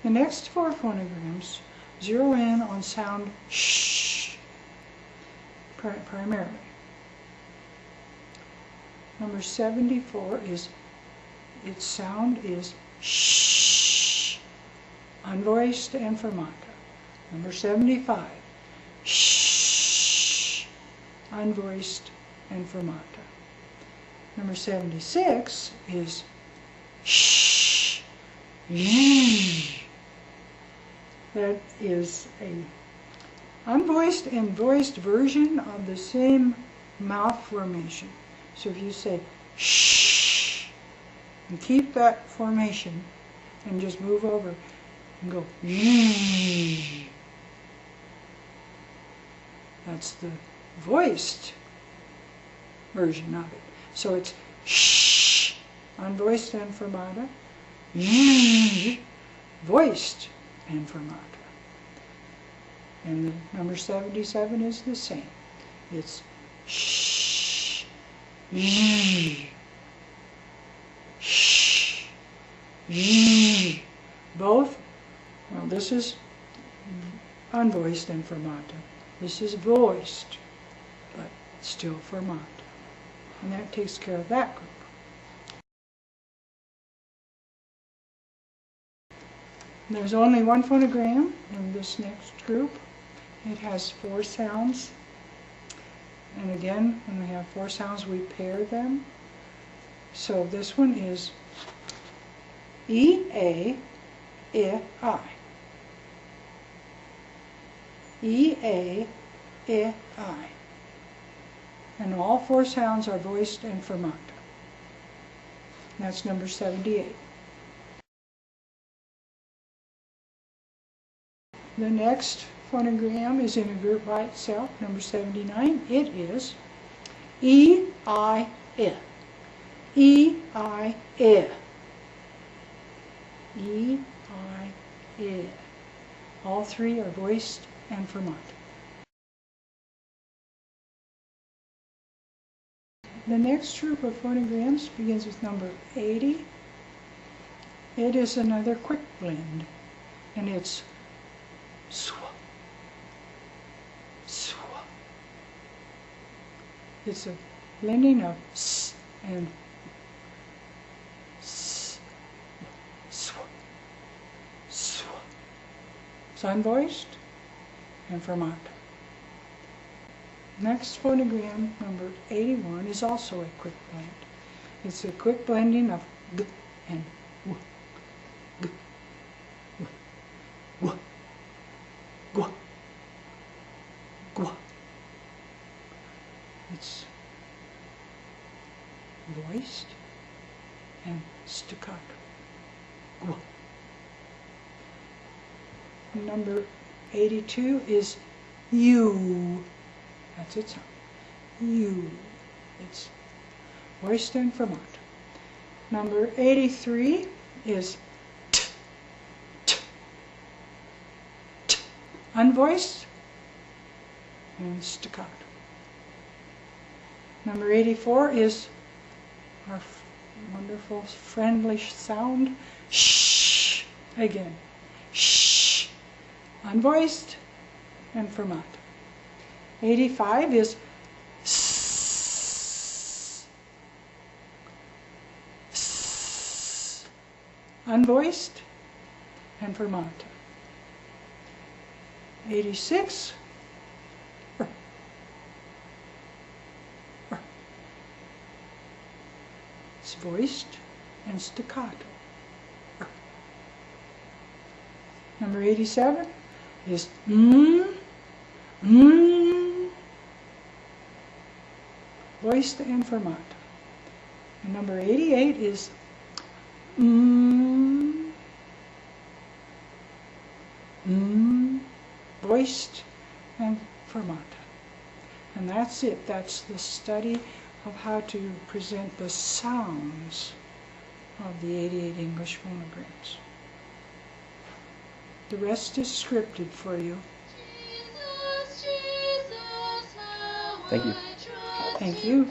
The next 4 phonograms zero in on sound sh primarily. Number 74 is, its sound is sh, unvoiced and fermata. Number 75, sh, unvoiced and fermata. Number 76 is sh, that is a unvoiced and voiced version of the same mouth formation. So if you say shh and keep that formation and just move over and go that's the voiced version of it. So it's shh, unvoiced and fermata, voiced and fermata. And the number 77 is the same. It's shh, shh, both. Well, this is unvoiced and fermata. This is voiced, but still fermata. And that takes care of that group. There's only one phonogram in this next group. It has 4 sounds. And again, when we have 4 sounds, we pair them. So this one is E, A, I. E, A, I. And all 4 sounds are voiced and fermata. That's number 78. The next phonogram is in a group by itself, number 79. It is E, I, I. E, I, I. E, I, I. All 3 are voiced and fermata. The next group of phonograms begins with number 80. It is another quick blend, and it's swa, swa. It's a blending of s and s, swa, swa. It's unvoiced and fermata. Next phonogram, number 81, is also a quick blend. It's a quick blending of g and w, g, w, w, gwa, gwa. It's voiced and staccato. Gwa. Number 82 is U. That's its sound. U. It's voiced and fermata. Number 83 is T. T. T. Unvoiced and staccato. Number 84 is our wonderful friendly sound. Shh. Again. Shh. Unvoiced and fermata. 85 is s, s, unvoiced and fermata. 86 r, r. It's voiced and staccato. R. Number 87 is voiced and fermata. And number 88 is voiced and fermata. And that's it. That's the study of how to present the sounds of the 88 English phonograms. The rest is scripted for you. Thank you. Thank you.